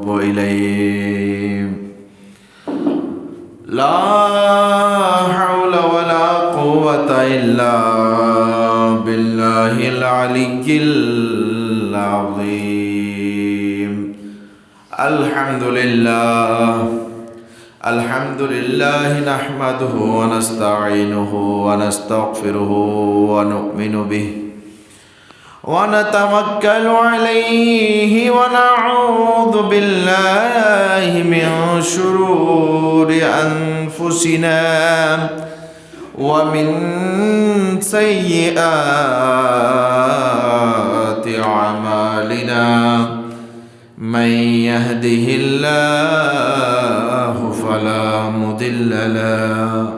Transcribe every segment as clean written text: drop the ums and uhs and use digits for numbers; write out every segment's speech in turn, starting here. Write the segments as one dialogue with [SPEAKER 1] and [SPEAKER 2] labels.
[SPEAKER 1] إليه لا حول ولا قوة إلا بالله العلي العظيم الحمد لله نحمده ونستعينه ونستغفره ونؤمن به ونتوكل عليه ونعوذ بالله من شرور أنفسنا ومن سيئات أعمالنا من يهده الله فلا مضل له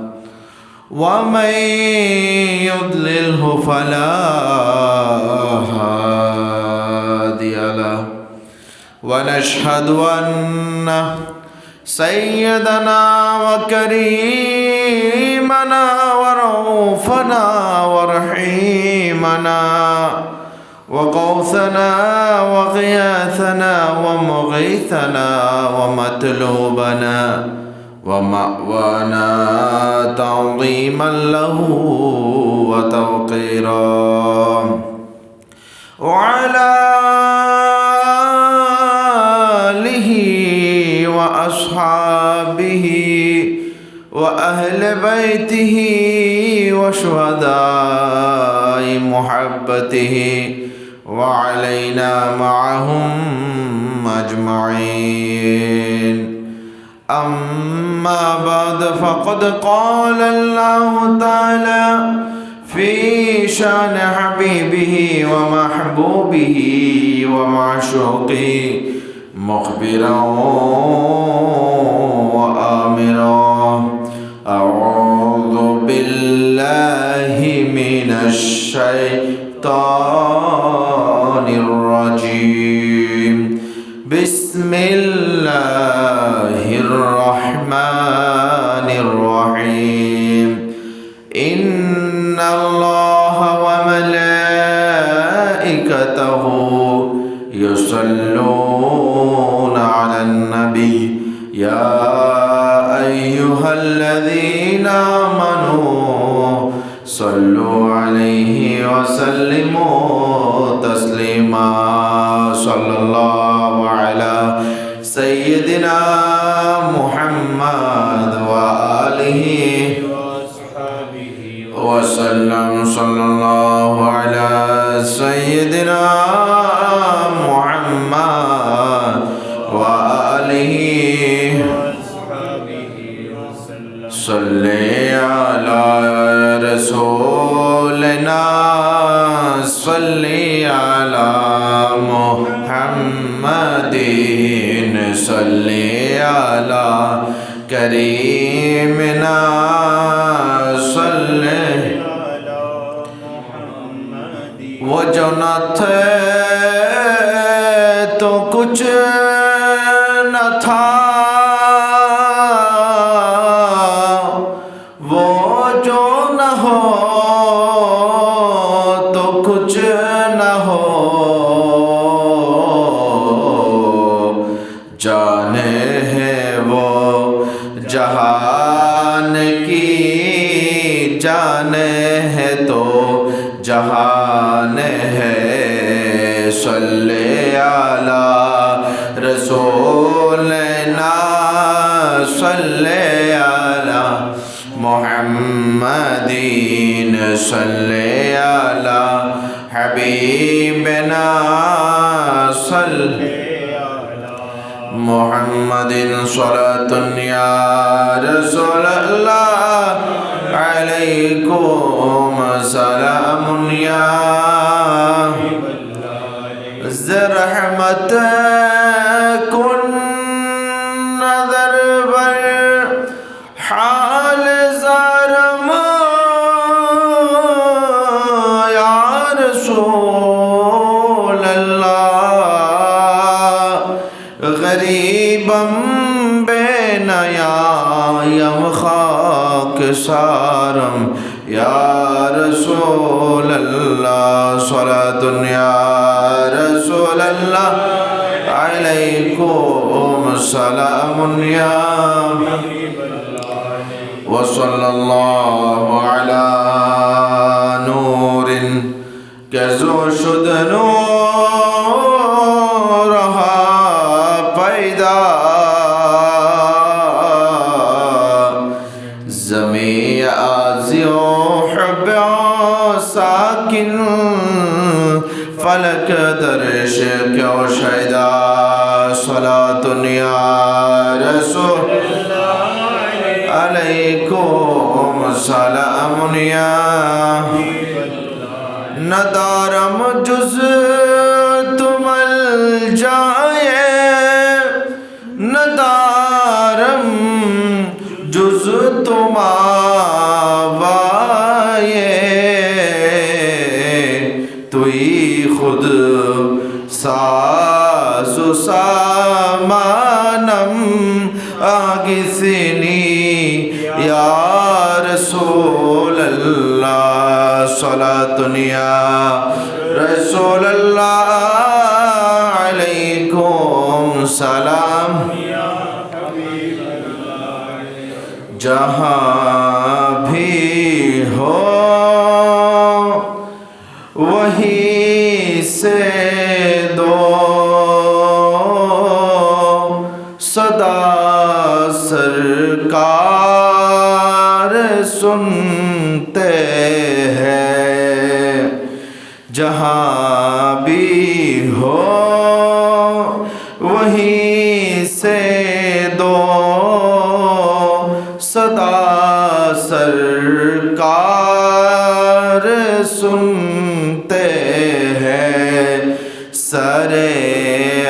[SPEAKER 1] ومن يضلله فلا هادي له ونشهد أن سيدنا وكريمنا ورؤوفنا ورحيمنا وغوثنا وغياثنا ومغيثنا ومطلوبنا ومأوانا تعظيما له وتوقيرا وعلى آله وأصحابه وأهل بيته وشهداء محبته وعلينا معهم أجمعين أما بعد فقد قال الله تعالى في شأن حبيبه ومحبوبه ومعشوقه مخبرا وآمرا أعوذ بالله من الشيطان الرجيم بسم الله الرحمن الرحيم إن الله وملائكته يصلون على النبي يا أيها الذين آمنوا صلوا عليه وسلموا تسليما صلى الله على سيدنا محمد وآله وسلم صلى الله على سيدنا محمد وآله صلي على رسولنا صلي على محمد صلي على كريمنا صلي वो जो न थे तो कुछ न था वो जो न हो तो कुछ न हो जाने हैं वो जहान की जाने है तो जहान है सल्ले अला रसूलना सल्ले अला मुहम्मदीन सल्ले अला हबीबना सल्ले मुहम्मदिन सलातुन या रसूल अल्लाह अलैकुम सलामुन या रहमत कुन नजर बर हाल ज़ारम या रसूल अल्लाह गरीबम बेनयायम खाक सारम या रसूल अल्लाह सलातुन या रसूल अल्लाह अलैकुम سلام يا وصلى الله على نور كزو شد نورها پیدا زمین آزیو حب ساکن فلک درش کیوں شیدا صلاة یا رسول علیکم سلام یا ندارم جز تم الجائے ندارم جز تم آوائے توئی خود ساز و سامانم آگثنی یا رسول اللہ صلاة یا رسول اللہ علیکم سلام جہاں بھی ہو وہیں سے دو صدا سرکار سنتے ہیں جہاں بھی ہو وہیں سے دو صدا سرکار سنتے ہیں سر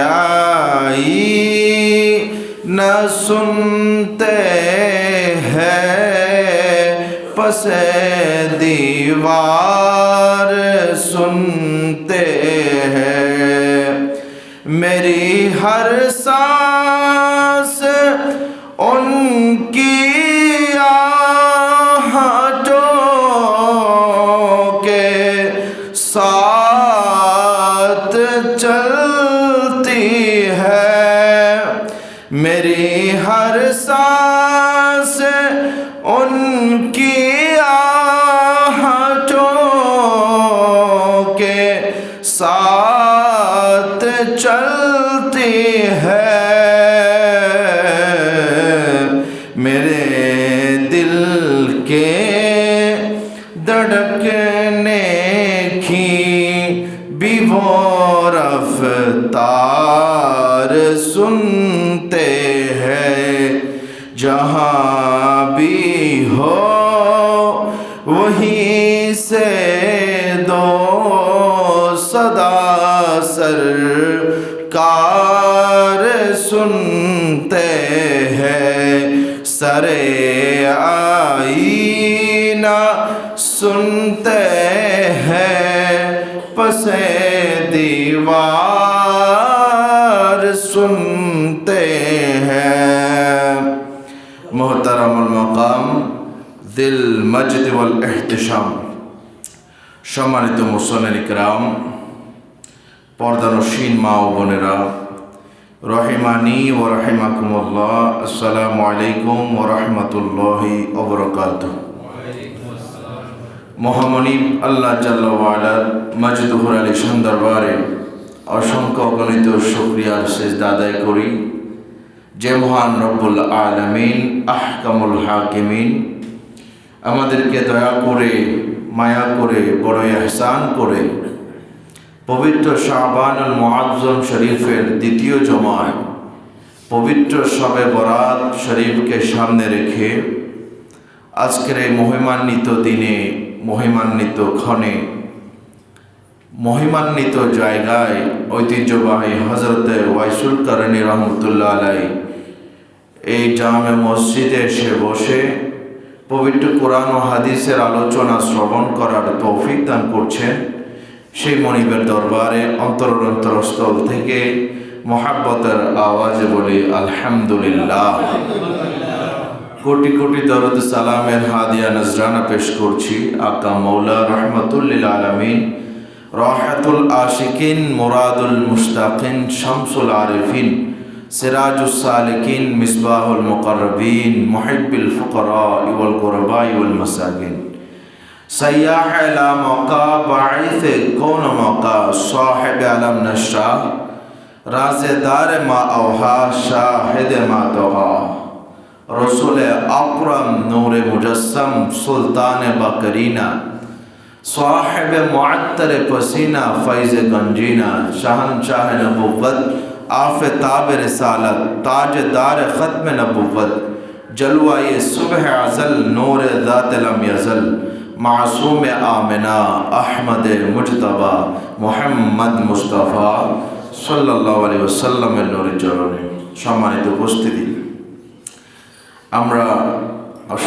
[SPEAKER 1] آئی نہ سنتے ہیں پس دیوار سنتے ہیں میری ہر سانس ان کی آہٹوں کے ساتھ چلتی ہے میری ہر سانس ان کی آہٹوں کے ساتھ چلتی ہے میرے دل کے دھڑکنے کی بھی وہ رفتار سنتے ہیں جہاں بھی ہو وہیں سے دو صدا سرکار سنتے ہیں سر آئینہ سنتے ہیں پس دیوار سنتے ہیں محترم المقام ذی المجد والاحتشام সম্মানিত মুসল্লিন ইকরাম পর্দানশীন মা ও বোনেরা রহিমানি ও রাহিমাকুমুল্লাহ আসসালামু আলাইকুম ওয়া রাহমাতুল্লাহি ওয়া বারাকাতুহু মহামনিব আল্লাহ জাল্লা ওয়া আলা মাজদুহুর আলিশান দরবারে অসংখ্য অগণিত শুকরিয়ার সিজদা আদায় করি যে মহান রব্বুল আলামিন আহকামুল হাকিমিন আমাদেরকে দয়া করে মায়া করে বড় ইহসান করে পবিত্র শাবানুল মুআজ্জম শরীফের দ্বিতীয় জমায় পবিত্র শবে বরাত শরীফকে সামনে রেখে আজকের এই মহিমান্বিত দিনে মহিমান্বিত ক্ষণে মহিমান্বিত জায়গায় ঐতিহ্যবাহী হযরতে ওয়াইসুল কারনী রহমতুল্লাহ আলাইহি এই জামে মসজিদে এসে বসে পবিত্র কোরআন ও হাদিসের আলোচনা শ্রবণ করার তৌফিক দান করছেন সেই মনিবের দরবারে অন্তরস্থল থেকে মহাব্বতের আওয়াজে বলি আলহামদুলিল্লাহ। কোটি কোটি দরুদ সালামের হাদিয়া নজরানা পেশ করছি আকা মৌলা রহমাতুল লিল আলামিন রাহাতুল আশিকিন মুরাদুল মুশতাকিন শামসুল আরিফিন সিরাজুস সালিকিন, মিসবাহুল মুকাররবিন, মুহিব্বুল ফুকারা ওয়াল গুরবা ওয়াল মাসাকিন, সাইয়াহ ইলা মওকা, বাঈস কোন মওকা, সাহিব আলম নশরা, রাজেদার মা আওহা, শাহিদ মা তোহা, রসুল আকরম, নূরে মুজস্সম, সুলতান বাকরিনা, साहिब मुअत्तर पसीना, फैज़ गंजीना, शहनशाह नबुव्वत, आफ़ताब रिसालत, ताजदार ख़त्म नबुव्वत, जलवाए सुबह अज़ल, नूर ज़ात लम यज़ल, मासूम आमिना, अहमद मुजतबा, मुहम्मद मुस्तफ़ा सल्लल्लाहु अलैहि वसल्लम এর নূরের চরণে। সম্মানিত উপস্থিতি, আমরা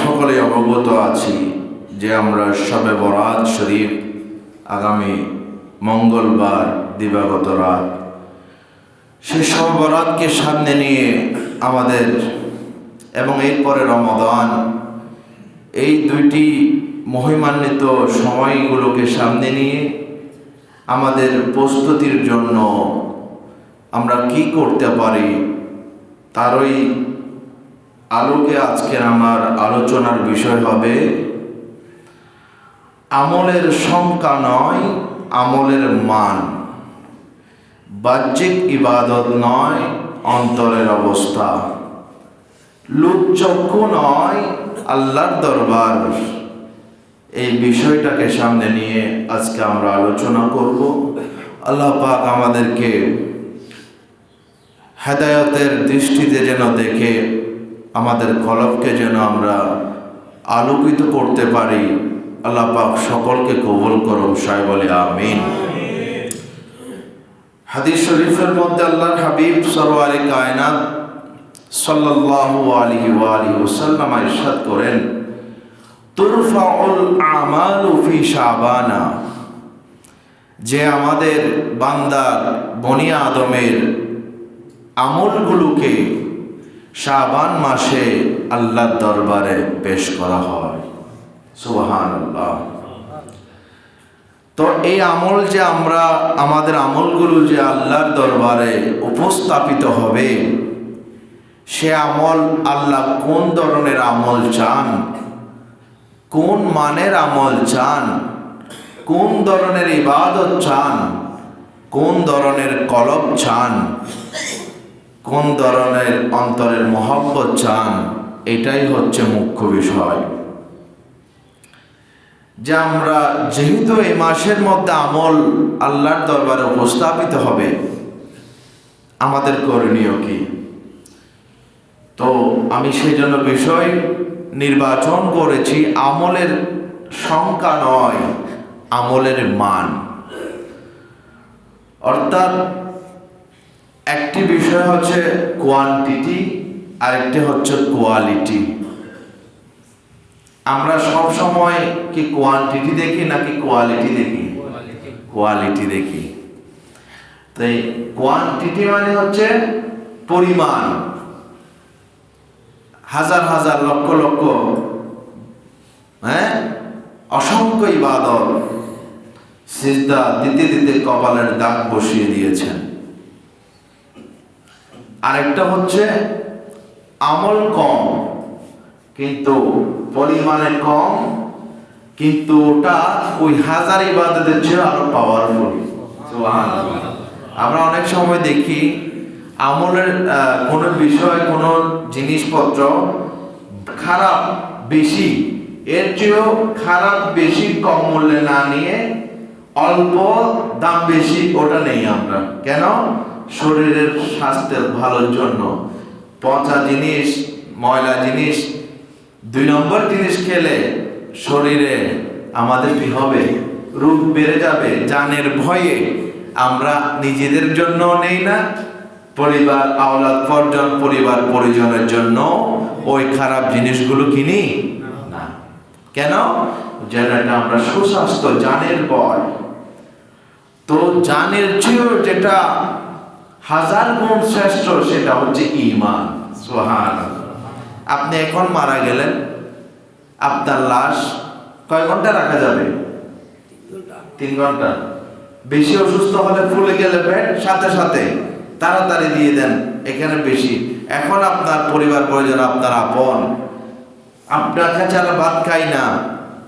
[SPEAKER 1] সকলেই অবগত আছি যে আমরা শবে বরাত শরীফ আগামী মঙ্গলবার দিবাগত রাত, সেই শবে বরাতকে সামনে নিয়ে আমাদের এবং এরপরে রমাদান, এই দুইটি মহিমান্বিত সময়গুলোকে সামনে নিয়ে আমাদের প্রস্তুতির জন্য আমরা কি করতে পারি তারই আলোকে আজকের আমার আলোচনার বিষয় হবে আমলের সংখ্যা নয়, আমলের মান। বাহ্যিক ইবাদত নয়, অন্তরের অবস্থা। লোকচক্ষু নয়, আল্লাহর দরবার। এই বিষয়টাকে সামনে নিয়ে আজকে আমরা আলোচনা করব। আল্লাহ পাক আমাদেরকে হেদায়েতের দৃষ্টিতে যেন দেখে আমাদের কলবকে যেন আমরা আলোকিত করতে পারি। আল্লাহ পাক সকলকে কবুল করুন, সবাই বলে আমিন। হাদিস শরীফের মধ্যে আল্লাহর হাবিব সরওয়ারে কায়নাত সাল্লাল্লাহু আলাইহি ওয়া আলিহি ওয়াসাল্লাম ইরশাদ করেন, তুরফাউল আমালু ফি শাবানা, যে আমাদের বান্দা বনি আদমের আমলগুলোকে শাবান মাসে আল্লাহর দরবারে পেশ করা হয়। সুবহানাল্লাহ। তো এই আমল যে আমরা, আমাদের আমলগুলো যে আল্লাহর দরবারে উপস্থাপিত হবে, সে আমল আল্লাহ কোন ধরনের আমল চান, কোন মানের আমল চান, কোন ধরনের ইবাদত চান, কোন ধরনের কলব চান, কোন ধরনের অন্তরের মহব্বত চান, এটাই হচ্ছে মুখ্য বিষয়। যে আমরা যেহেতু এই মাসের মধ্যে আমল আল্লাহর দরবারে উপস্থাপিত হবে, আমাদের করণীয় কি? তো আমি সেই জন্য বিষয় নির্বাচন করেছি আমলের সংখ্যা নয়, আমলের মান। অর্থাৎ একটি বিষয় হচ্ছে কোয়ান্টিটি, আরেকটি হচ্ছে কোয়ালিটি। আমরা সব সময় কি কোয়ান্টিটি দেখি নাকি কোয়ালিটি দেখি? কোয়ালিটি দেখি। তাই কোয়ান্টিটি মানে হচ্ছে পরিমাণ, হাজার হাজার লক্ষ লক্ষ অসংখ্য ইবাদত সিজদা দিতে দিতে কপালের দাগ বসিয়ে দিয়েছেন। আরেকটা হচ্ছে আমল কম কিন্তু পরিমাণে কম, কিন্তু ওটা ওই হাজার ইবাদতের চেয়ে আরো পাওয়ারফুল। সুবহানাল্লাহ। আমরা অনেক সময় দেখি আমলের কোনো বিষয়, কোনো জিনিসপত্র খারাপ বেশি, এর চেয়েও খারাপ বেশি কম মূল্যে না নিয়ে অল্প দাম বেশি ওটা নেই আমরা। কেন? শরীরের স্বাস্থ্যের ভালোর জন্য। পচা জিনিস, ময়লা জিনিস, 2 নম্বর জিনিস খেলে শরীরে আমাদের কি হবে? রোগ বেড়ে যাবে। জানের ভয়ে আমরা নিজেদের জন্য নেই না, পরিবার আওলাদ পর্যন্ত পরিবার পরিজনের জন্য ওই খারাপ জিনিসগুলো কিনি না। কেন? যেন এটা আমরা সুস্বাস্থ্য, জানের ভয়। তো জানের চেয়েও যেটা 1000 গুণ শ্রেষ্ঠ সেটা হচ্ছে ঈমান। সুবহানাল্লাহ। আপনি এখন মারা গেলেন, আপনার লাশ কয় ঘন্টা রাখা যাবে? 3 ঘন্টা। বেশি অসুস্থ হলে ফুলে গেলে পেট, সাথে সাথে তাড়াতাড়ি দিয়ে দেন, এখানে বেশি। এখন আপনার পরিবার পরিজন, আপনার আপন, আপনার কাছে আর ভাত খাই না,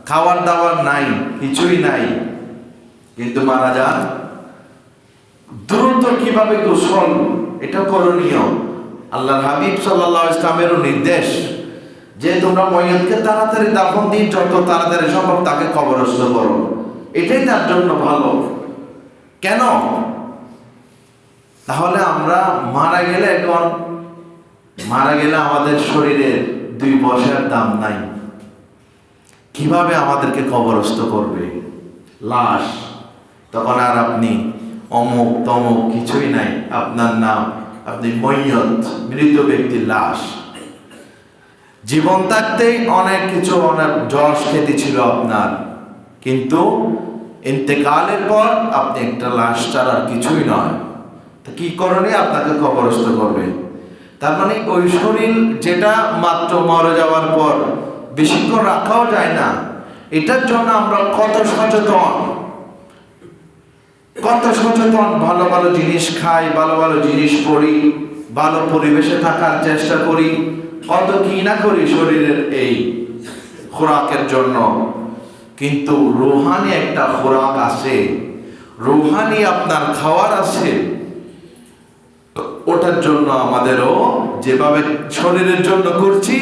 [SPEAKER 1] খাওয়ার দাওয়ার নাই, কিছুই নাই, কিন্তু মারা যান। দ্রুত কিভাবে গোসল, এটা করণীয়। আল্লাহর হাবিব সাল্লাল্লাহু আলাইহি ওয়াসাল্লামেরও নির্দেশ যে তোমরা ময়্যতকে তাড়াতাড়ি দাফন দিয়ে যত তাড়াতাড়ি সম্ভব তাকে কবরস্থ করো, এটাই তার জন্য ভালো। কেন? তাহলে আমরা মারা গেলে, এখন মারা গেলে আমাদের শরীরের 2 পয়সার দাম নাই, কিভাবে আমাদেরকে কবরস্থ করবে? লাশ। তখন আর আপনি অমুক তমুক কিছুই নাই, আপনার নাম, আপনি ময়্যত, মৃত ব্যক্তির লাশ। জীবন থাকতেই অনেক কিছু, অনেক যশ খ্যাতি ছিল আপনার, কিন্তু ইন্তেকালের পর আপনি একটা লাশ ছাড়া আর কিছুই নয়। তো কি করণীয়? আপনাকে কবরস্থ করবে। তার মানে ওই শরীর যেটা মাত্র মরে যাওয়ার পর বেশিক্ষণ রাখাও যায় না, এটার জন্য আমরা কত সচেতন, ভালো ভালো জিনিস খাই, ভালো ভালো জিনিস পড়ি, ভালো পরিবেশে থাকার চেষ্টা করি, কত কি না করি শরীরের এই খোরাকের জন্য। কিন্তু রুহানি একটা খোরাক আছে, রুহানি আপনার খাওয়ার আছে, ওটার জন্য আমাদেরও যেভাবে শরীরের জন্য করছি,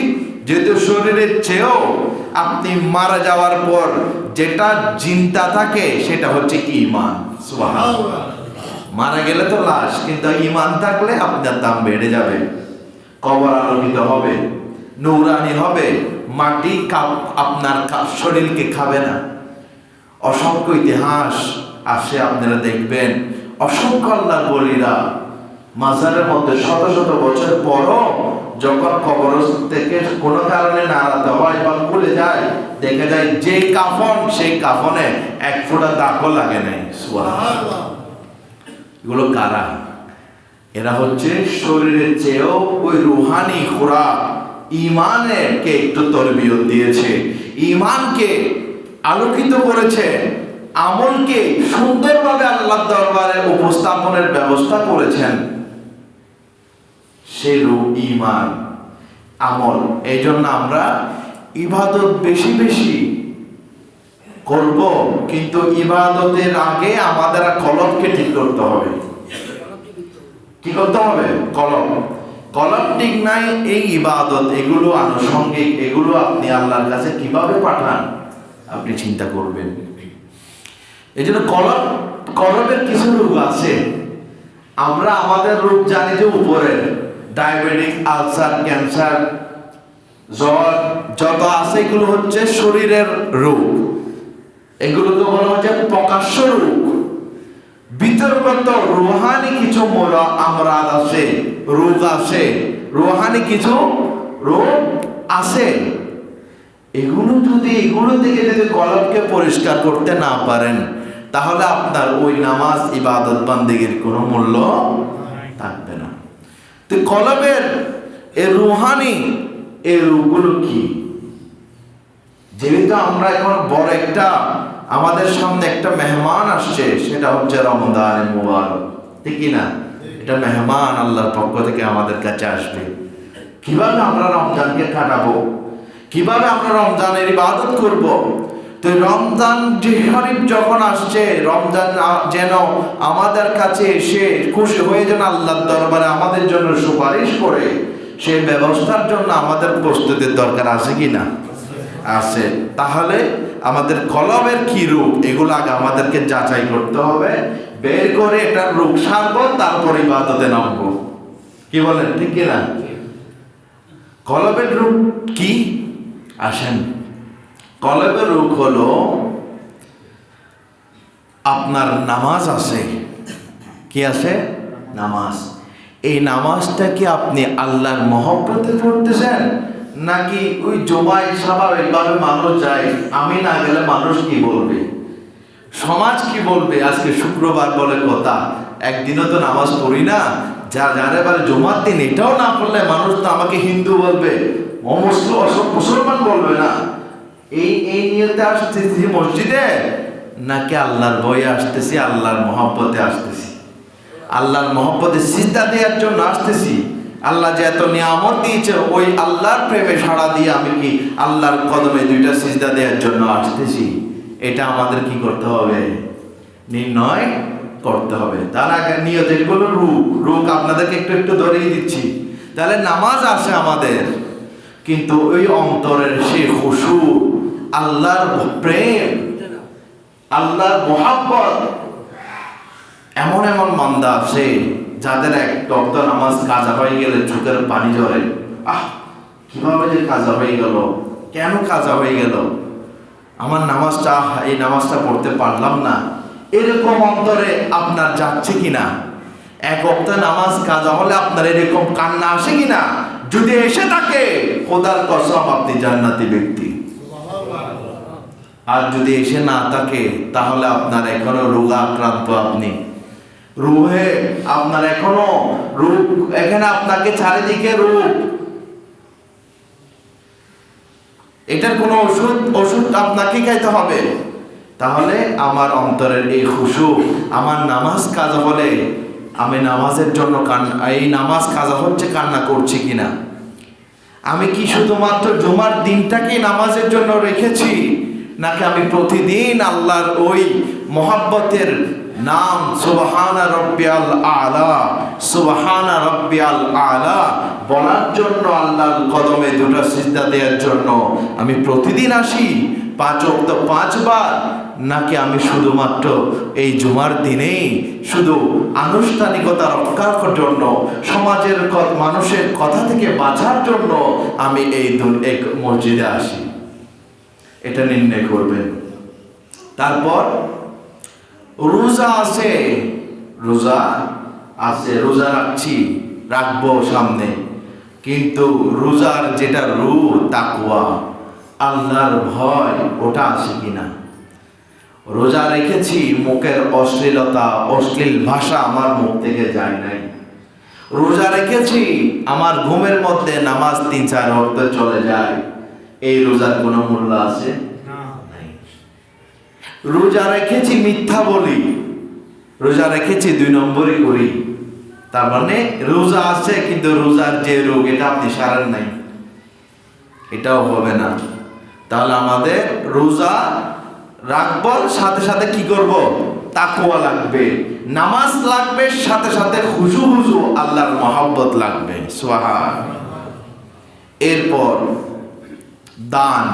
[SPEAKER 1] যেহেতু শরীরের চেয়েও আপনি মারা যাওয়ার পর যেটা চিন্তা থাকে সেটা হচ্ছে ঈমান। সুবহানাল্লাহ। মারা গেলে তো লাশ, কিন্তু ঈমান থাকলে আপনার দাম বেড়ে যাবে, কবর আলোকিত হবে, নূরানি হবে, মাটি আপনার শরীরকে খাবে না। অসংখ্য ইতিহাস আসে, আপনারা দেখবেন অসংখ্য আল্লাহর ওলিরা মাজারের মধ্যে শত শত বছর পরও যখন কবর থেকে কোনো কারণে নাড়াতে হয় বা খুলে যায়, দেখা যায় যে কাফন, সেই কাফনে 1 ফোঁটা দাগও লাগে নাই। সুবহানাল্লাহ। এগুলো কারা? এরা হচ্ছে শরীরের চেয়েও ওই রুহানি খোরাক, ঈমানকে একটু তরবিয়ত দিয়েছে, ঈমানকে আলোকিত করেছে, আমলকে সুন্দরভাবে আল্লাহর দরবারে উপস্থাপনের ব্যবস্থা করেছেন। সেই ঈমান আমল, এই জন্য আমরা ইবাদত বেশি বেশি করব, কিন্তু ইবাদতের আগে আমাদের কলবকে ঠিক করতে হবে। কি করতে হবে? কলব ঠিক নাই, এই ইবাদত, এগুলো আনুষঙ্গিক, এগুলো আপনি আল্লাহর কাছে কিভাবে পাঠান আপনি চিন্তা করবেন। এই জন্য কলবের কিছু রোগ আছে, আমরা আমাদের রোগ জানি যে উপরের, ডায়াবেটিক, আলসার, ক্যান্সার, জ্বর যত আছে এগুলো হচ্ছে শরীরের রোগ, এগুলোকে বলা হচ্ছে প্রকাশ্য রোগ। বিতর্কত রুহানি কিছু আমরাদ আছে, রোগ আছে, রুহানি কিছু রোগ আছে। এগুলো থেকে যদি কলবকে পরিষ্কার করতে না পারেন, তাহলে আপনার ওই নামাজ, ইবাদত, বান্দেগীর কোনো মূল্য থাকবে না। তো কলবের এই রুহানি এই রোগগুলো কি? যেহেতু আমরা এখন বড় একটা, আমাদের সামনে একটা মেহমান আসছে, সেটা হচ্ছে রমজান মুবারক, ঠিক না? এটা মেহমান আল্লাহর পক্ষ থেকে আমাদের কাছে আসবে। কিভাবে আমরা রমজানকে কাটাবো, কিভাবে আমরা রমজানের ইবাদত করব? তো রমজান শরীফ যখন আসছে, রমজান যেন আমাদের কাছে এসে খুশি হয়ে যেন আল্লাহর দরবারে আমাদের জন্য সুপারিশ করে, সেই ব্যবস্থার জন্য আমাদের প্রস্তুতির দরকার আছে কি না? আছে। তাহলে আমাদের কলবের কি রোগ, এগুলো আগে আমাদেরকে যাচাই করতে হবে, বের করে এটার রোগ সারবো, তারপর ইবাদতে নামবো। কি বলেন, ঠিক কিনা? কলবের রোগ কি? আসেন, কলবের রোগ হলো আপনার নামাজ আছে। কি আছে? নামাজ। এই নামাজটা কি আপনি আল্লাহর মহব্বতে পড়তেছেন, নাকি ওই জমায় স্বাভাবিকভাবে মানুষ যায়, আমি না গেলে মানুষ কি বলবে, সমাজ কি বলবে, আজকে শুক্রবার বলে কথা, একদিনও তো নামাজ পড়ি না, যারে বারে জমার দিন এটাও না পড়লে মানুষ তো আমাকে হিন্দু বলবে, মুসলমান বলবে না। এই নিয়তে আসতেছি মসজিদে, নাকি আল্লাহর ভয়ে আসতেছি, আল্লাহর মহব্বতে আসতেছি? আল্লাহর মহব্বতে সিজদা দেওয়ার জন্য আসতেছি। আল্লাহ যে এত নিয়ামত দিয়েছে, ওই আল্লাহর প্রেমে সাড়া দিয়ে আমি কি আল্লাহর কদমে দুইটা সিজদা দেওয়ার জন্য আসতেছি, এটা আমাদের কি করতে হবে? নির্ণয় করতে হবে। তার আগে নিয়ত, এগুলো রূপ আপনাদেরকে একটু একটু ধরেই দিচ্ছি। তাহলে নামাজ আসে আমাদের, কিন্তু ওই অন্তরের সেই খুশু, আল্লাহর প্রেম, আল্লাহর মহাব্বত। এমন এমন বান্দা আছে যাদের এক টক্ত নামাজ কাজা হয়ে গেলে চোখের পানি ঝরে। কিভাবে যে কাজা হয়ে গেল, কেন কাজা হয়ে গেল, আমার নামাজটা, এই নামাজটা পড়তে পারলাম না, এরকম অন্তরে আপনার যাচ্ছে কিনা? এক ওয়াক্ত নামাজ কাজা হলে আপনার এরকম কান্না আসে কিনা? যদি এসে থাকে, খোদার কসম আপনি জান্নাতি ব্যক্তি। আর যদি এসে না থাকে, তাহলে আপনার এখনো রোগা আক্রান্ত, আপনি রুহে আপনার এখনো রূপ, এখানে আপনাকে চারিদিকে রূপ, এটার কোনো ওষুধ আপনাকে খাইতে হবে। তাহলে আমার অন্তরের এই খুশু, আমার নামাজ কাজা হলে আমি নামাজের জন্য এই নামাজ কাজা হচ্ছে কান্না করছি কিনা? আমি কি শুধুমাত্র জুমার দিনটাকে নামাজের জন্য রেখেছি, নাকি আমি প্রতিদিন আল্লাহর ওই মহাব্বতের নাম সুবহানা রাব্বিয়াল আলা, সুবহানা রাব্বিয়াল আলা বলার জন্য, আল্লাহর কদমে দুটো সিজদা দেওয়ার জন্য আমি প্রতিদিন আসি 5 ওয়াক্ত 5 বার? নাকি আমি শুধুমাত্র এই জুমার দিনেই শুধু আনুষ্ঠানিকতা রক্ষার জন্য, সমাজের মানুষের কথা থেকে বাঁচার জন্য আমি এই মসজিদে আসি? এটা নির্ণয় করবেন। তারপর রোজা আছে, রোজা রাখবো সামনে, কিন্তু রোজার যেটা তাকওয়া, আল্লাহর ভয়, ওটা আছে কিনা? রোজা রেখেছি, মুখের অশ্লীলতা, অশ্লীল ভাষা আমার মুখ থেকে যায় নাই। রোজা রেখেছি, আমার ঘুমের মধ্যে নামাজ 3-4 ওয়াক্ত চলে যায়, এই রোজার কোনো মূল্য আছে? রোজা রেখেছি, মিথ্যা বলি, রোজা রেখেছি 2 নম্বরই করি, তার মানে রোজা আছে, কিন্তু রোজার যে রোগ, এটা আপনি সারেন নাই, এটাও হবে না। তাহলে আমাদের রোজা রাখবো, সাথে সাথে কি করব? তাকওয়া লাগবে, নামাজ লাগবে, সাথে সাথে খুশু আল্লাহর মহব্বত লাগবে। সুবহান। এরপর দান,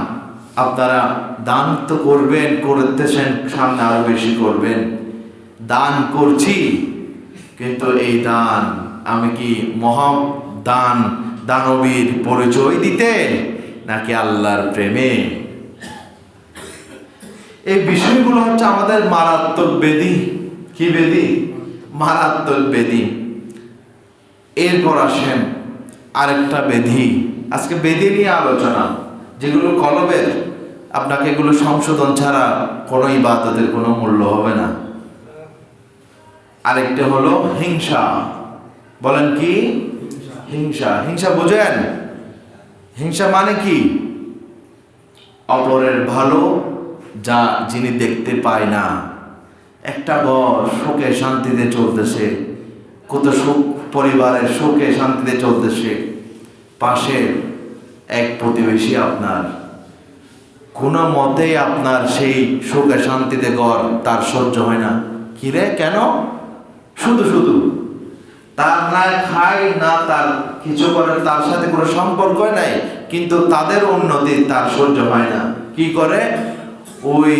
[SPEAKER 1] আপনারা দান তো করবেন, করতেছেন, সামনে আরো বেশি করবেন। দান করছি, কিন্তু এই দান আমি কি দানবীর পরিচয় দিতে, নাকি আল্লাহর প্রেমে? এই বিষয়গুলো হচ্ছে আমাদের মারাত্মক ব্যাধি। কি ব্যাধি? মারাত্মক ব্যাধি। এরপর আসেন আরেকটা ব্যাধি, আজকে ব্যাধি নিয়ে আলোচনা, যেগুলো কলবের, আপনাকে এগুলো সংশোধন ছাড়া কোনো ইবাদতের কোনো মূল্য হবে না। আরেকটা হলো হিংসা। বলেন কি? হিংসা বুঝেন? হিংসা মানে কি? অপরের ভালো যা যিনি দেখতে পায় না। একটা ঘর সুখে শান্তিতে চলতেছে, কত সুখ, পরিবারের সুখে শান্তিতে চলতেছে, পাশে এক প্রতিবেশী আপনার কোনো মতেই আপনার সেই সুখে শান্তিতে ঘর তার সহ্য হয় না। কিরে, কেন? শুধু তার না খায় না, তার কিছু করে, তার সাথে কোনো সম্পর্কই নাই, কিন্তু তাদের উন্নতি তার সহ্য হয় না। কি করে? ওই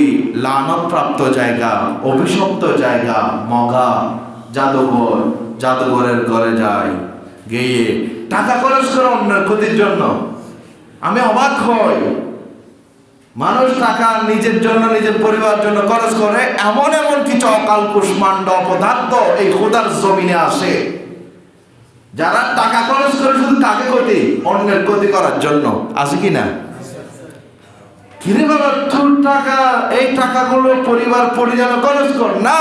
[SPEAKER 1] লানতপ্রাপ্ত জায়গা, অভিশপ্ত জায়গা, মগা, জাদুঘরের ঘরে যায়, গিয়ে টাকা খরচ করে অন্যের ক্ষতির জন্য। আমি অবাক হই, মানুষ টাকা নিজের জন্য, নিজের পরিবারের জন্য খরচ করে, এমন কিছু অকাল কুষ্মাণ্ড অপদার্থ এই খোদার জমিনে আসে, যারা টাকা খরচ করে শুধু তাকে ক্ষতি, অন্যের ক্ষতি করার জন্য। আছে কি না? কিরে বাবা, তোর টাকা, এই টাকাগুলো পরিবার পরিচালনা খরচ কর না,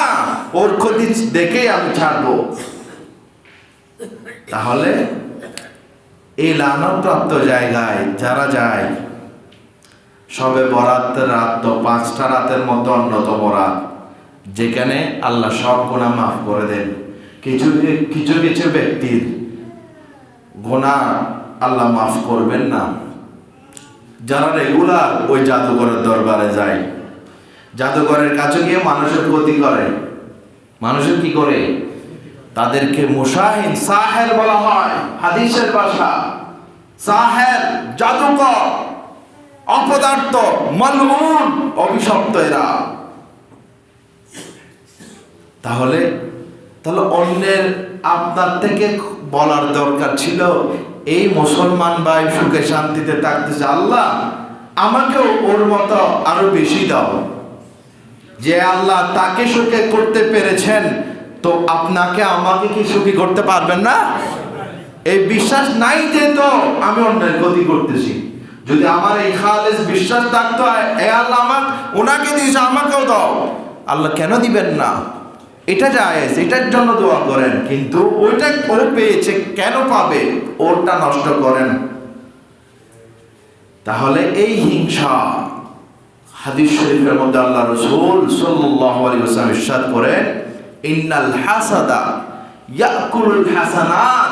[SPEAKER 1] ওর ক্ষতি দেখেই আমি ছাড়বো। তাহলে এই লানতপ্রাপ্ত জায়গায় যারা যায়, সবে বরাতের রাত তো 5টা রাতের মতো অন্যতম রাত, যেখানে আল্লাহ সব গুনাহ মাফ করে দেন, কিছু কিছু কিছু ব্যক্তির গুনাহ আল্লাহ মাফ করবেন না, যারা রেগুলার ওই জাদুঘরের দরবারে যায়, জাদুঘরের কাছে গিয়ে মানুষের ক্ষতি করে, মানুষের কি করে, তাদেরকে মুশাহিন সাহের বলা হয় হাদিসের ভাষা। সাহের, জাদুকর, অপদার্থ, মালউন, অভিশপ্ত এরা। তাহলে অন্যের আপনার থেকে বলার দরকার ছিল, এই মুসলমান ভাই সুখে শান্তিতে থাকতেছে, আল্লাহ আমাকেও ওর মতো আরো বেশি দাও। যে আল্লাহ তাকে সুখে করতে পেরেছেন, তো আপনাকে আমাকে কি সুখী করতে পারবেন না? এই বিশ্বাস নাই যে তো আমি অন্যের ক্ষতি করতেছি। যদি আমার এই খালেস বিশ্বাস থাকতো, এ আল্লাহ ওনাকে দিয়েছে আমাকেও দাও, আল্লাহ কেন দিবেন না? এটা জায়েজ, এটার জন্য দোয়া করেন, কিন্তু ওইটা ও পেয়েছে কেন পাবে, ওরটা নষ্ট করেন। তাহলে এই হিংসা, হাদিস শরীফের মধ্যে আল্লাহ রাসূল সাল্লাল্লাহু আলাইহি ওয়াসাল্লাম ইরশাদ করেন, ইন্নাল হাসাদা ইয়াকুলুল হাসানাত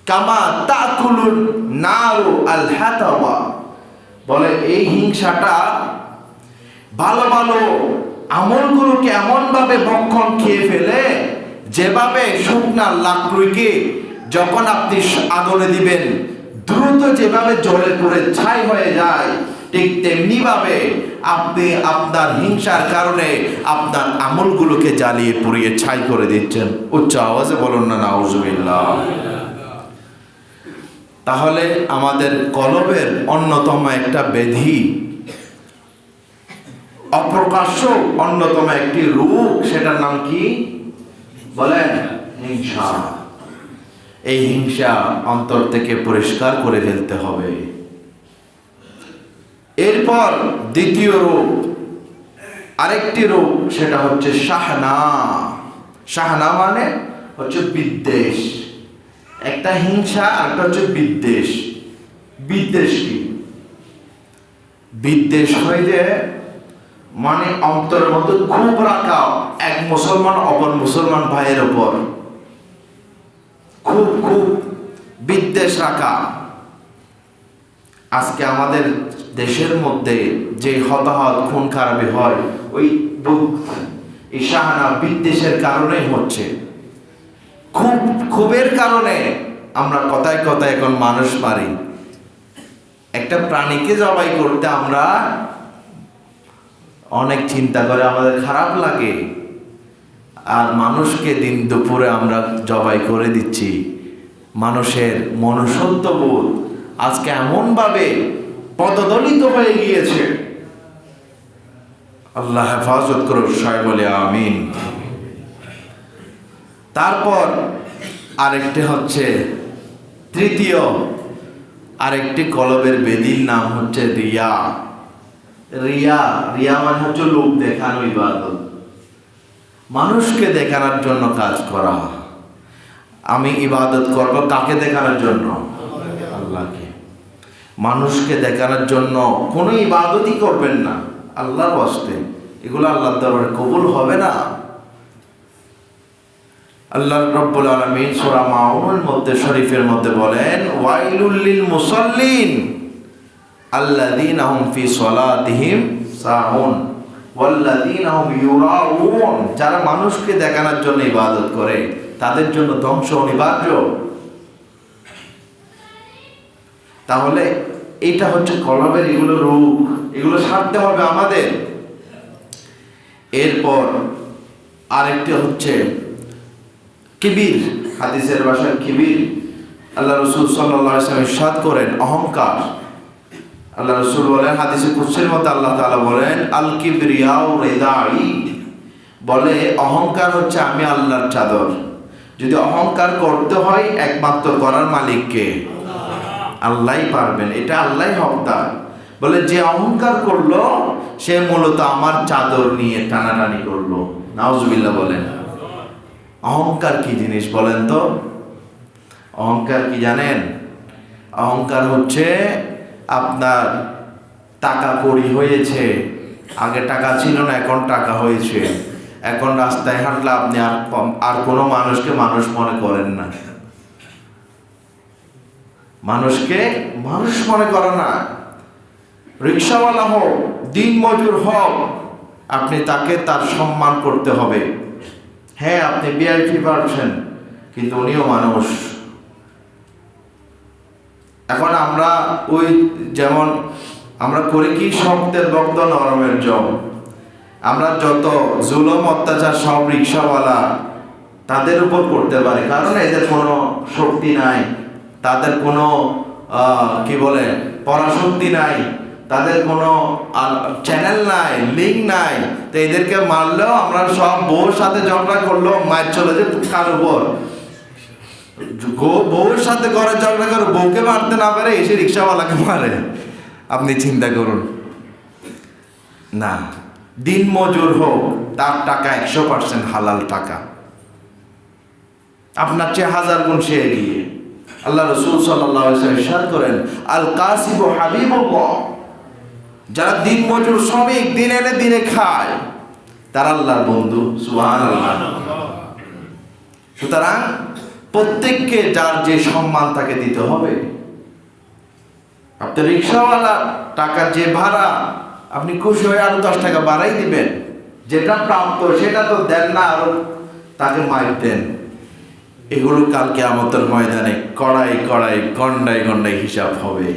[SPEAKER 1] কামা তাকুলুন নারু আল হাতাওয়া। বলে এই হিংসাটা ভালো ভালো আমলগুলোকে এমন ভাবে ভক্ষণ খেয়ে ফেলে, যেভাবে শুকনা লাকড়িকে যখন আপনি আগুনে দিবেন দ্রুত যেভাবে জ্বলে পুড়ে ছাই হয়ে যায়, ঠিক তেমনি ভাবে আপনি আপনার হিংসার কারণে আপনার আমলগুলোকে জ্বালিয়ে পুড়িয়ে ছাই করে দিচ্ছেন। উচ্চ আওয়াজে বলুন না নাউজুবিল্লাহ। তাহলে আমাদের কলবের অন্যতম একটা ব্যাধি, অপ্রকাশ্য অন্যতম একটি রূপ, সেটার নাম কি বলেন? হিংসা। এই হিংসা অন্তর থেকে পরিষ্কার করে ফেলতে হবে। এরপর দ্বিতীয় রূপ, আরেকটি রূপ, সেটা হচ্ছে শাহনা। শাহনা মানে হচ্ছে বিদ্বেষ। একটা হিংসা আর একটা হচ্ছে বিদ্বেষ। বিদ্বেষ কি? বিদ্বেষ হয় যে মানে অন্তরের মধ্যে খুব রাখা এক মুসলমান অপর মুসলমান ভাইয়ের উপর খুব খুব বিদ্বেষ রাখা। আজকে আমাদের দেশের মধ্যে যে হতাহত খুন খারাপি হয়, ওই এই শাহানা বিদ্বেষের কারণেই হচ্ছে। ক্ষোভের কারণে আমরা কথায় কথায় এখন মানুষ মারি। একটা প্রাণীকে জবাই করতে আমরা অনেক চিন্তা করে, আমাদের খারাপ লাগে, আর মানুষকে দিন দুপুরে আমরা জবাই করে দিচ্ছি। মানুষের মনুষ্যত্ববোধ আজকে এমনভাবে পদদলিত হয়ে গিয়েছে। আল্লাহ হেফাজত করুন, সবাই বলে আমিন। তারপর আরেকটি হচ্ছে তৃতীয় আরেকটি কলবের বেদির নাম হচ্ছে রিয়া। রিয়া রিয়া মানে হচ্ছে লোক দেখানো ইবাদত, মানুষকে দেখানোর জন্য কাজ করা। আমি ইবাদত করব কাকে দেখানোর জন্য? আল্লাহকে। মানুষকে দেখানোর জন্য কোনো ইবাদতই করবেন না আল্লাহর ওয়াস্তে, এগুলো আল্লাহর দরবারে কবুল হবে না। আল্লাহ রাব্বুল আলামিন সূরা মাউনের মধ্যে শরীফের মধ্যে বলেন, ওয়াইলুল লিল মুসাল্লিন আল্লাযীনা হুম ফি সালাতিহিম সাহুন ওয়াল্লাযীনা হুম ইউরাউন। যারা মানুষকে দেখানোর জন্য ইবাদত করে তাদের জন্য ধ্বংস অনিবার্য। তাহলে এটা হচ্ছে কলবের এগুলো রূপ, এগুলো ছাড়তে হবে আমাদের। এরপর আরেকটি হচ্ছে কিবির, হাদিসের ভাষায় কিবির। আল্লাহ রাসূল সাল্লাল্লাহু আলাইহি ওয়াসাল্লাম ইরশাদ করেন অহংকার। আল্লাহ রাসূল বলেন, হাদিসে কুদসির মধ্যে আল্লাহ তাআলা বলেন, আল কিবরিয়াউ রিদাই, বলে অহংকার হচ্ছে আমি আল্লাহর চাদর। যদি অহংকার করতে হয় একমাত্র করার মালিককে, আল্লাহই পারবেন, এটা আল্লাহই হকদার। বলে যে অহংকার করলো সে মূলত আমার চাদর নিয়ে টানাটানি করলো। নাউজুবিল্লাহ বলেন। অহংকার কি জিনিস বলেন তো? অহংকার কি জানেন? অহংকার হচ্ছে আপনার টাকা কড়ি হয়েছে, আগে টাকা ছিল না এখন টাকা হয়েছে, এখন রাস্তায় হাঁটলে আপনি আর কোনো মানুষকে মানুষ মনে করেন না, মানুষকে মানুষ মনে করে না। রিক্সাওয়ালা হোক, দিন মজুর হোক, আপনি তাকে তার সম্মান করতে হবে। হ্যাঁ, আপনি ভিআইপি পাচ্ছেন, কিন্তু উনিও মানুষ। এখন আমরা ওই যেমন আমরা করি কি, শব্দের বক্ত নরমের জম। আমরা যত জুলুম অত্যাচার সব রিক্সাওয়ালা তাদের উপর করতে পারি, কারণ এদের কোনো শক্তি নাই, তাদের কোনো কি বলে পরাশক্তি নাই, তাদের কোনো চ্যানেল নাই, লিঙ্ক নাই। তো এদেরকে মারলেও আমরা সব বউর সাথে ঝগড়া করলেও মায়ের চলে যে কার উপর, বউর সাথে ঘরে ঝগড়া করে বউকে মারতে না পারে, এসে রিক্সাওয়ালাকে মারে। আপনি চিন্তা করুন না। দিন মজুর হোক, তার টাকা 100% হালাল টাকা, আপনার চেয়ে 1000 গুণ সে এগিয়ে। আল্লাহ রাসূল সাল্লাল্লাহু আলাইহি ওয়াসাল্লাম ইরশাদ করেন, আল কাসিবু হাবিবুল্লাহ, যারা দিন মজুর শ্রমিক, দিন এনে দিনে খায়, তারা আল্লাহর বন্ধু। সুবহানাল্লাহ। সুতরাং প্রত্যেককে যার যে সম্মান তাকে দিতে হবে। আপনি রিক্সাওয়ালা টাকার যে ভাড়া, আপনি খুশি হয়ে আরো 10 টাকা বাড়াই দিবেন, যেটা প্রাপ্ত সেটা তো দেন না, আরো তাকে মাইর দেন। এগুলো কাল কিয়ামতের ময়দানে কড়াই কড়াই গন্ডায় গন্ডায় হিসাব হবে।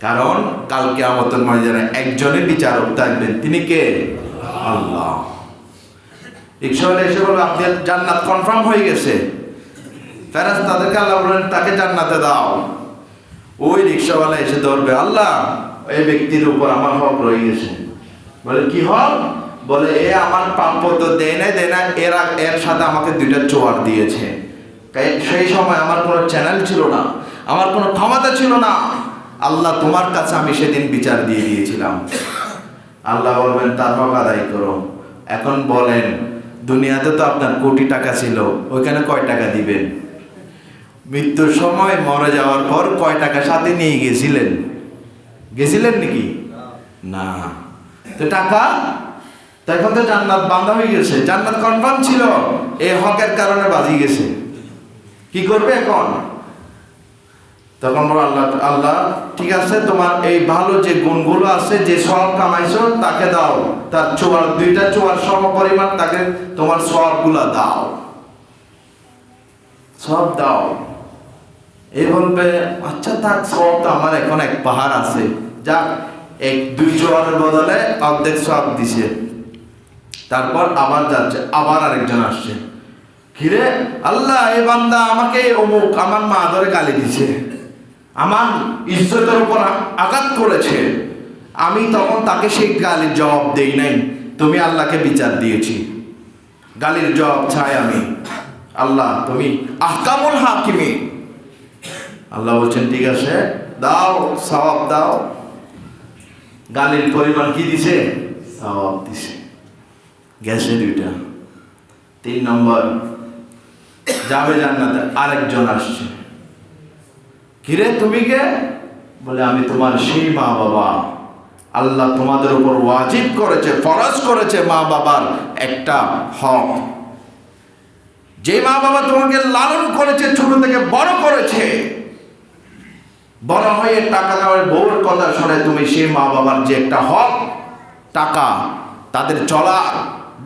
[SPEAKER 1] কারণ কাল কিয়ামতের ময়দানে একজনের বিচারক থাকবেন, তিনি কে? আল্লাহ। রিক্সাওয়ালা এসে বলবে আপনার জান্নাত কনফার্ম হয়ে গেছে, ফেরেশতাদেরকে আল্লাহ বলেন তাকে জান্নাতে দাও। ওই রিক্সাওয়ালা এসে ধরবে, আল্লাহ এই ব্যক্তির উপর আমার হক রয়ে গেছে। বলে কি হক? বলে এ আমার প্রাপ্য তো দেয় না, এর সাথে আমাকে 2টা চোয়ার দিয়েছে। সেই সময় আমার কোনো চ্যানেল ছিল না, আমার কোনো ক্ষমতা ছিল না। আল্লাহ তোমার কাছে আমি সেদিন বিচার দিয়ে দিয়েছিলাম। আল্লাহ বলবেন তার হক আদায় করো। এখন বলেন, দুনিয়াতে তো আপনার কোটি টাকা ছিল, ওইখানে কয় টাকা দিবেন? মৃত্যুর সময় মরে যাওয়ার পর কয় টাকা সাথে নিয়ে গেছিলেন নাকি? না। তো টাকা তো এখন তো জান্নাত বাঁধা হয়ে গেছে, জান্নাত কনফার্ম ছিল, এই হকের কারণে বাজি গেছে। কি করবে এখন? তখন আল্লাহ ঠিক আছে, তোমার এই ভালো যে গুণগুলো আছে, যে সওয়াব কামাইছো তাকে দাও, তার 2টা চোয়ার সম পরিমাণ তাকে তোমার সওয়াবগুলা দাও, সব দাও। এই বলবে আচ্ছা থাক, সওয়াব তো আমার এখন এক পাহাড় আছে, যাক 2 চোয়ারের বদলে অর্ধেক সওয়াব দিছে। তারপর আবার যাচ্ছে, আবার আরেকজন আসছে, কিরে আল্লাহ এই বান্দা আমাকে অমুক আমার মা ধরে গালি দিছে, আমার ইজ্জতের উপর আঘাত করেছে, আমি তখন তাকে সেই গালির জবাব দেই নাই, তুমি আল্লাহকে বিচার দিয়েছি, গালির জবাব চাই আমি। আল্লাহ তুমি আহকামুল হাকিমিন। আল্লাহ বলছেন ঠিক আছে দাও, সওয়াব দাও। গালির পরিমাণ কি দিছে? সওয়াব দিছে, গেছে 2টা। 3 নম্বর যাবে জান্নাতে, আরেকজন আসছে, কিরে তুমি কে? বলে আমি তোমার সেই মা বাবা, আল্লাহ তোমাদের উপর ওয়াজিব করেছে, ফরজ করেছে মা বাবার একটা হক। যে মা বাবা তোমাকে লালন করেছে, ছোট থেকে বড় করেছে, বড় হয়ে টাকা দেওয়ার বউর কথা শুনে তুমি সেই মা বাবার যে একটা হক, টাকা, তাদের চলা,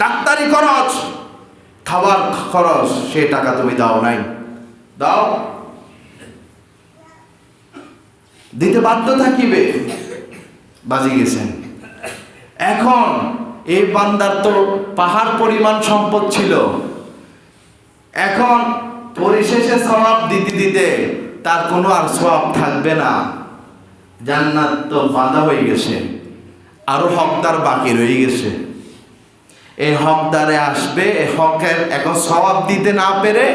[SPEAKER 1] ডাক্তারি খরচ, খাবার খরচ, সেই টাকা তুমি দাও নাই, দাও, দিতে বাধ্য থাকিবে, বাজি গেছেন। এখন এই বান্দার তো পাহাড় পরিমাণ সম্পদ ছিল, এখন পরিশেষে সওয়াব দিতে দিতে তার কোনো আর সওয়াব থাকবে না, জান্নাত তো বাঁধা হয়ে গেছে, আরো হকদার বাকি রয়ে গেছে। এই হকদারে আসবে, এই হকের এখন সওয়াব দিতে না পেরে,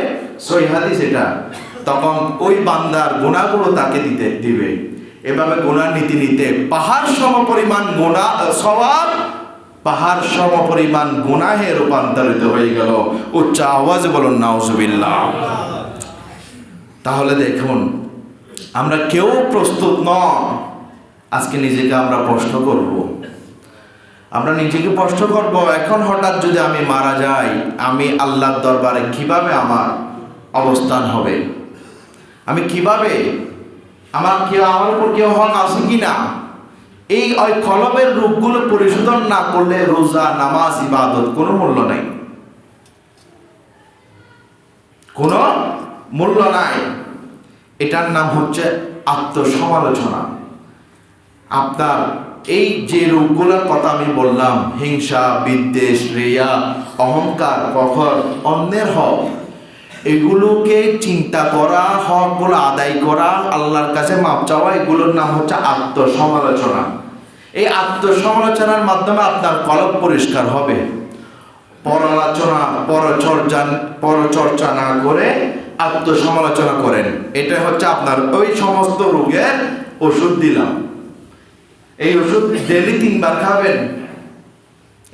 [SPEAKER 1] সহিহ হাদিস এটা, তখন ওই বান্দার গুনাহগুলো তাকে দিবে। এভাবে গুনাহ নিতে নিতে পাহাড় সম পরিমাণ গুনাহ সওয়াব পাহাড় সম পরিমাণ গুনাহে রূপান্তরিত হয়ে গেল। উচ্চ আওয়াজে বলুন নাউজুবিল্লাহ। তাহলে দেখুন, আমরা কেউ প্রস্তুত নয়। আজকে নিজেকে আমরা প্রশ্ন করব, আমরা নিজেকে প্রশ্ন করব, এখন হঠাৎ যদি আমি মারা যাই, আমি আল্লাহর দরবারে কিভাবে আমার অবস্থান হবে? আমি কিভাবে, আমার উপর কেউ হক আছে কি না? এই কলবের রূপগুলো পরিশোধন না করলে রোজা, নামাজ, ইবাদত কোনো মূল্য নাই, কোনো মূল্য নাই। এটার নাম হচ্ছে আত্মসমালোচনা। আপনার এই যে রূপগুলোর কথা আমি বললাম, হিংসা, বিদ্বেষ, রিয়া, অহংকার, ফখর, অন্যের হক, এগুলোকে চিন্তা করা, হকগুলো আদায় করা, আল্লাহর কাছে মাপ চাওয়া, এগুলোর নাম হচ্ছে আত্মসমালোচনা। এই আত্মসমালোচনার মাধ্যমে আপনার কলব পরিষ্কার হবে। পরচর্চা না করে আত্মসমালোচনা করেন। এটা হচ্ছে আপনার ওই সমস্ত রোগের ওষুধ দিলাম। এই ওষুধ ডেইলি 3 বার খাবেন,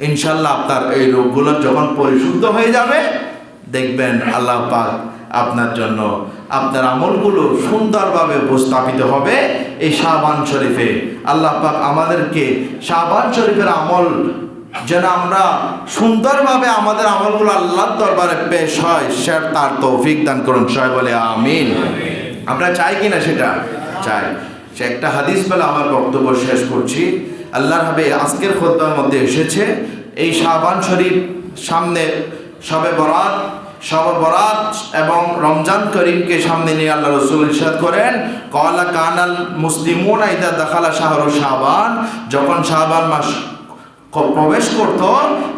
[SPEAKER 1] ইনশাল্লাহ আপনার এই রোগগুলো যখন পরিশুদ্ধ হয়ে যাবে, দেখবেন আল্লাহ পাক আপনার জন্য আপনার আমলগুলো সুন্দরভাবে উপস্থাপিত হবে। এই শাবান শরীফে আল্লাহ পাক আমাদেরকে শাবান শরীফের আমল যেন আমরা সুন্দরভাবে আমাদের আমলগুলো আল্লাহর দরবারে পেশ হয়, সে তার তৌফিক দান করুন। সবাই বলে আমিন। আমরা চাই কিনা? সেটা চাই। সে একটা হাদিস বলে আমার বক্তব্য শেষ করছি। আল্লাহর হাবিব আজকের খুতবার মধ্যে এসেছে, এই শাবান শরীফ সামনে শবে বরাত এবং রমজান করিমকে সামনে নিয়ে আল্লাহ রাসূল ইরশাদ করেন, ক্বালা কানাল মুসলিমুনা ইযা দাখালা শাহরু শাবান, যখন শাবান মাস প্রবেশ করত,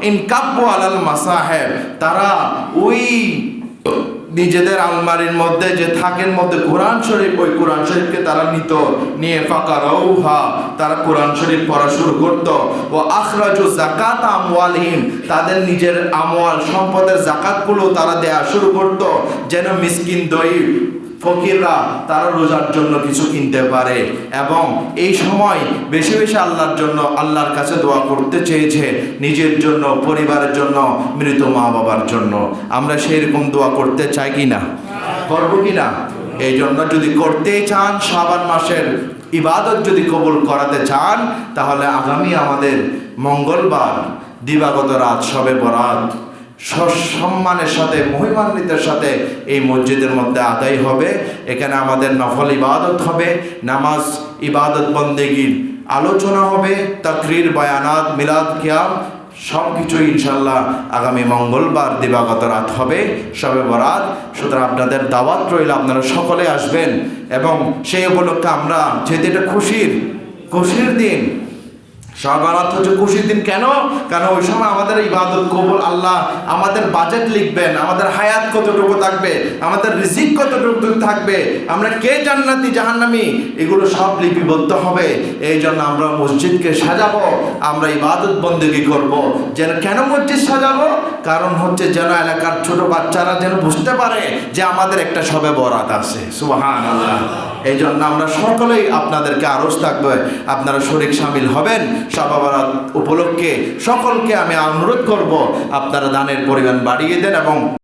[SPEAKER 1] ইনকাব্বু আলাল মাসাহিব, তারা ওই নিজেদের আলমারির মধ্যে যে থাকের মধ্যে কোরআন শরীফ, ওই কোরআন শরীফকে তারা নিয়ে ফাকারাউহা, তারা কোরআন শরীফ পড়া শুরু করত। ও আখরাজু যাকাত আমওয়ালিহিম, তাদের নিজের আমওয়াল সম্পদের যাকাতগুলো তারা দেয়া শুরু করত, যেন মিসকিন, দরিদ্র, ফকিররা তারা রোজার জন্য কিছু কিনতে পারে। এবং এই সময় বেশি বেশি আল্লাহর জন্য, আল্লাহর কাছে দোয়া করতে চেয়েছে, নিজের জন্য, পরিবারের জন্য, মৃত মা বাবার জন্য। আমরা সেই রকম দোয়া করতে চাই কি না? করবো কি না? এই জন্য যদি করতেই চান, শাবান মাসের ইবাদত যদি কবুল করাতে চান, তাহলে আগামী আমাদের মঙ্গলবার দিবাগত রাত শবে বরাত সম্মানের সাথে, মহিমান্বিতের সাথে এই মসজিদের মধ্যে আদায় হবে। এখানে আমাদের নফল ইবাদত হবে, নামাজ, ইবাদত, বন্দেগীর আলোচনা হবে, তাকরির, বায়ানাত, মিলাদ, কিয়াম, সব কিছু ইনশাল্লাহ আগামী মঙ্গলবার দিবাগত রাত হবে শবে বরাত। সুতরাং আপনাদের দাওয়াত রইল, আপনারা সকলে আসবেন। এবং সেই উপলক্ষে আমরা, যেহেতু এটা খুশির দিন, শাবান হচ্ছে খুশির দিন। কেন? কারণ ওই সময় আমাদের ইবাদত কবুল, আল্লাহ আমাদের বাজেট লিখবেন, আমাদের হায়াত কতটুকু থাকবে, আমাদের রিজিক কতটুকু থাকবে, আমরা কে জান্নাতি জাহান্নামী, এগুলো সব লিপিবদ্ধ হবে। এই জন্য আমরা মসজিদকে সাজাবো, আমরা ইবাদত বন্দেগী করব। যেন কেন মসজিদ সাজাবো? কারণ হচ্ছে যেন এলাকার ছোট বাচ্চারা যেন বুঝতে পারে যে আমাদের একটা শবে বরাত আছে। সুবহানাল্লাহ। এই জন্য আমরা সকলেই আপনাদেরকে আরজ থাকবে, আপনারা শরীক শামিল হবেন। শবে বরাত উপলক্ষে সকলকে আমি অনুরোধ করব, আপনারা দানের পরিমাণ বাড়িয়ে দেন এবং